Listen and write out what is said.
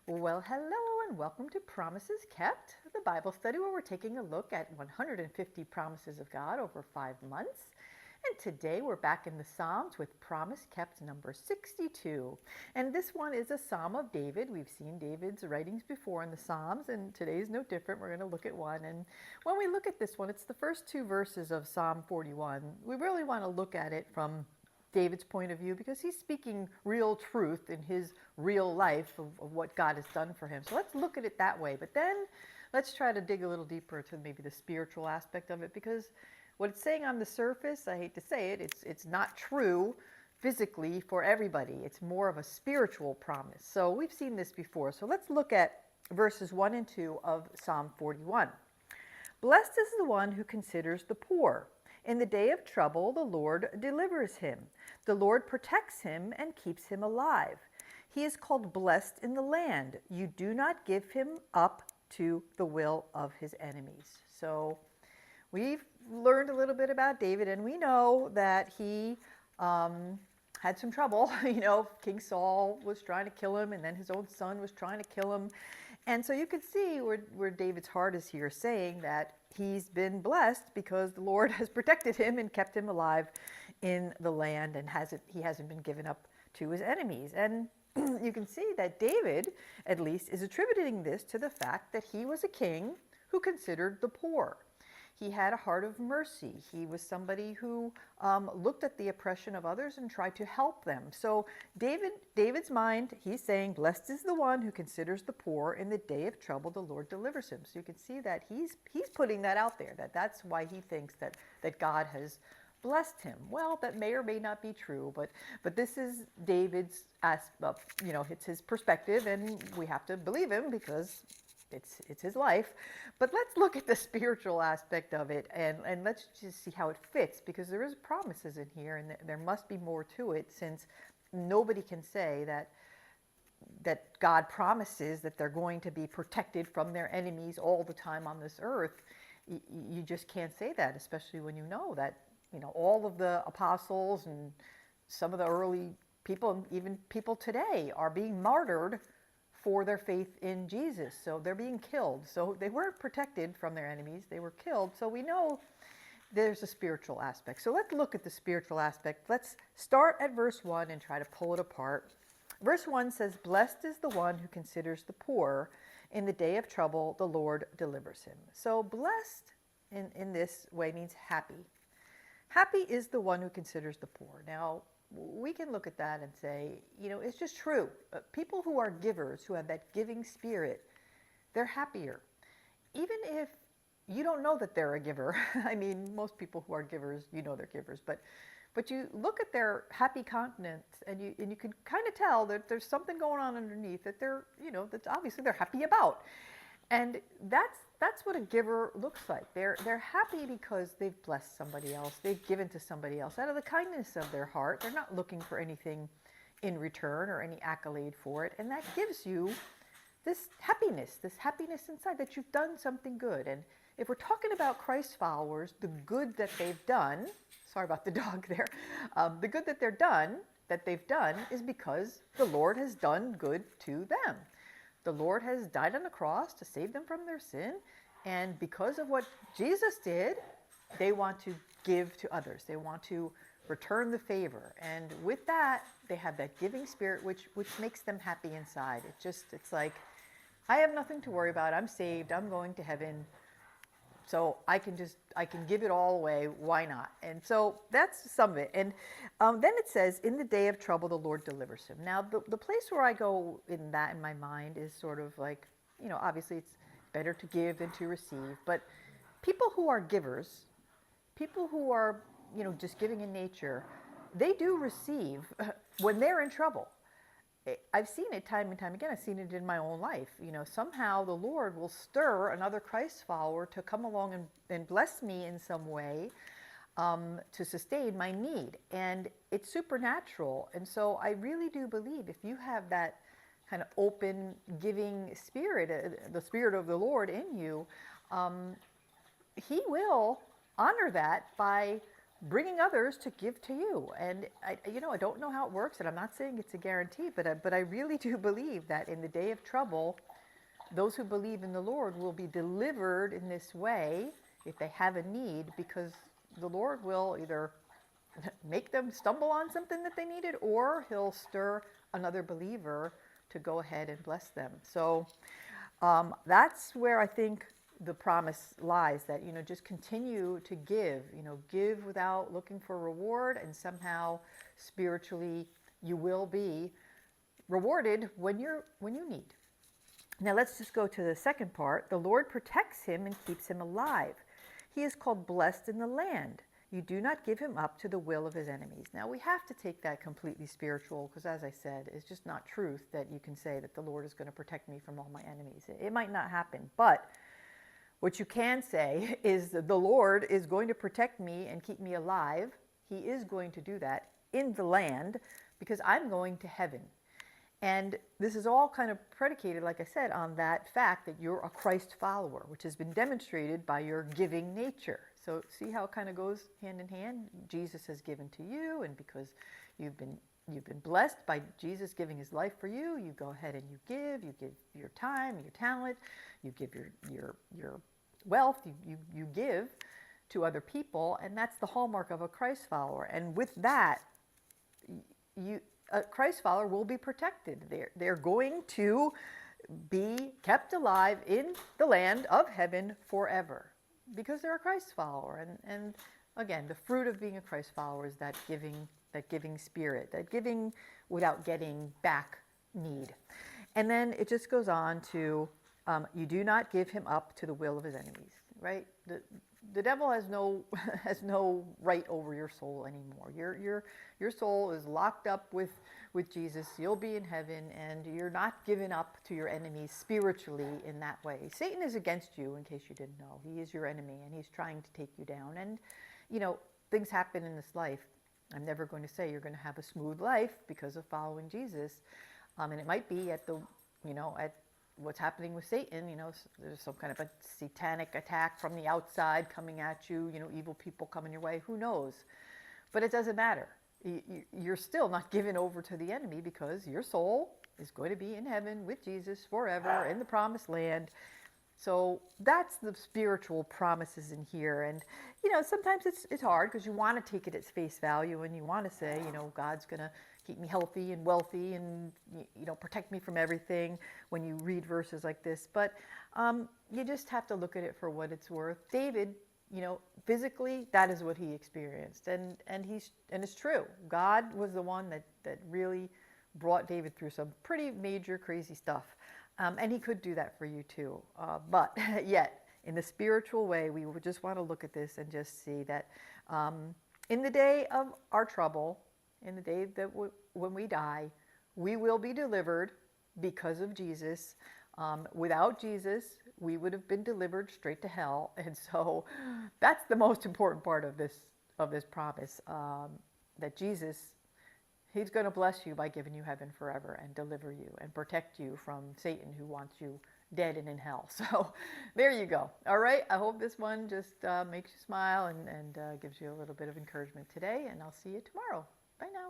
Well, hello and welcome to Promises Kept, the Bible study where we're taking a look at 150 promises of God over 5 months. And today we're back in the Psalms with Promise Kept number 62. And this one is a Psalm of David. We've seen David's writings before in the Psalms, and today is no different. We're going to look at one. And when we look at this one, it's the first two verses of Psalm 41. We really want to look at it from David's point of view because he's speaking real truth in his real life of what God has done for him. So let's look at it that way. But then let's try to dig a little deeper to maybe the spiritual aspect of it, because what it's saying on the surface, I hate to say it, it's not true physically for everybody. It's more of a spiritual promise. So we've seen this before. So let's look at verses 1 and 2 of Psalm 41. Blessed is the one who considers the poor. In the day of trouble, the Lord delivers him. The Lord protects him and keeps him alive. He is called blessed in the land. You do not give him up to the will of his enemies. So we've learned a little bit about David, and we know that he had some trouble. King Saul was trying to kill him, and then his own son was trying to kill him. And so you can see where David's heart is here, saying that he's been blessed because the Lord has protected him and kept him alive in the land, and he hasn't been given up to his enemies. And you can see that David, at least, is attributing this to the fact that he was a king who considered the poor. He had a heart of mercy. He was somebody who looked at the oppression of others and tried to help them. So David's mind, he's saying, blessed is the one who considers the poor. In the day of trouble, the Lord delivers him. So you can see that he's putting that out there, that's why he thinks that God has blessed him. Well, that may or may not be true, but this is David's, it's his perspective, and we have to believe him because it's his life. But let's look at the spiritual aspect of it, and let's just see how it fits, because there is promises in here, and there must be more to it, since nobody can say that God promises that they're going to be protected from their enemies all the time on this earth. You just can't say that, especially when you know that all of the apostles and some of the early people, even people today, are being martyred for their faith in Jesus. So they're being killed. So they weren't protected from their enemies. They were killed. So we know there's a spiritual aspect. So let's look at the spiritual aspect. Let's start at verse 1 and try to pull it apart. Verse 1 says, blessed is the one who considers the poor. In the day of trouble, the Lord delivers him. So blessed in this way means happy. Happy is the one who considers the poor. Now, we can look at that and say, it's just true. People who are givers, who have that giving spirit, they're happier. Even if you don't know that they're a giver. I mean, most people who are givers, they're givers. But you look at their happy countenance, and you can kind of tell that there's something going on underneath that they're, that's obviously they're happy about. And that's what a giver looks like. They're happy because they've blessed somebody else. They've given to somebody else out of the kindness of their heart. They're not looking for anything in return or any accolade for it. And that gives you this happiness inside that you've done something good. And if we're talking about Christ followers, the good that they've done, sorry about the dog there, the good that they've done is because the Lord has done good to them. The Lord has died on the cross to save them from their sin, and because of what Jesus did, they want to give to others. They want to return the favor, and with that, they have that giving spirit, which makes them happy inside. It's like, I have nothing to worry about. I'm saved. I'm going to heaven. So I can give it all away. Why not? And so that's some of it. And then it says, in the day of trouble, the Lord delivers him. Now, the place where I go in my mind is sort of like, obviously it's better to give than to receive. But people who are givers, people who are, just giving in nature, they do receive when they're in trouble. I've seen it time and time again. I've seen it in my own life. Somehow the Lord will stir another Christ follower to come along and bless me in some way to sustain my need. And it's supernatural. And so I really do believe if you have that kind of open, giving spirit, the Spirit of the Lord in you, He will honor that by bringing others to give to you. And I don't know how it works, and I'm not saying it's a guarantee, but I really do believe that in the day of trouble, those who believe in the Lord will be delivered in this way if they have a need, because the Lord will either make them stumble on something that they needed, or he'll stir another believer to go ahead and bless them. So that's where I think the promise lies, that, just continue to give, give without looking for reward, and somehow spiritually you will be rewarded when you need. Now let's just go to the second part. The Lord protects him and keeps him alive. He is called blessed in the land. You do not give him up to the will of his enemies. Now we have to take that completely spiritual, because as I said, it's just not truth that you can say that the Lord is going to protect me from all my enemies. It might not happen, but what you can say is that the Lord is going to protect me and keep me alive. He is going to do that in the land, because I'm going to heaven. And this is all kind of predicated, like I said, on that fact that you're a Christ follower, which has been demonstrated by your giving nature. So see how it kind of goes hand in hand? Jesus has given to you, and because you've been blessed by Jesus giving his life for you, you go ahead and you give your time, your talent, you give your wealth, you give to other people, and that's the hallmark of a Christ follower. And with that, a Christ follower will be protected. They're going to be kept alive in the land of heaven forever, because they're a Christ follower. And again, the fruit of being a Christ follower is that giving spirit, that giving without getting back need. And then it just goes on to, you do not give him up to the will of his enemies, right? The devil has no right over your soul anymore. Your soul is locked up with Jesus. You'll be in heaven, and you're not given up to your enemies spiritually in that way. Satan is against you, in case you didn't know. He is your enemy, and he's trying to take you down. And things happen in this life. I'm never going to say you're going to have a smooth life because of following Jesus, and it might be at what's happening with Satan. There's some kind of a satanic attack from the outside coming at you, evil people coming your way, who knows? But it doesn't matter. You're still not given over to the enemy, because your soul is going to be in heaven with Jesus forever in the promised land. So that's the spiritual promises in here. And, sometimes it's hard, because you want to take it at face value, and you want to say, God's going to keep me healthy and wealthy and, protect me from everything when you read verses like this. But you just have to look at it for what it's worth. David, physically, that is what he experienced. And it's true. God was the one that really brought David through some pretty major crazy stuff. And he could do that for you too. But yet, in the spiritual way, we would just want to look at this and just see that in the day of our trouble, in the day that when we die, we will be delivered because of Jesus. Without Jesus, we would have been delivered straight to hell. And so that's the most important part of this promise, that Jesus, he's going to bless you by giving you heaven forever and deliver you and protect you from Satan, who wants you dead and in hell. So there you go. All right. I hope this one just makes you smile and gives you a little bit of encouragement today. And I'll see you tomorrow. Bye now.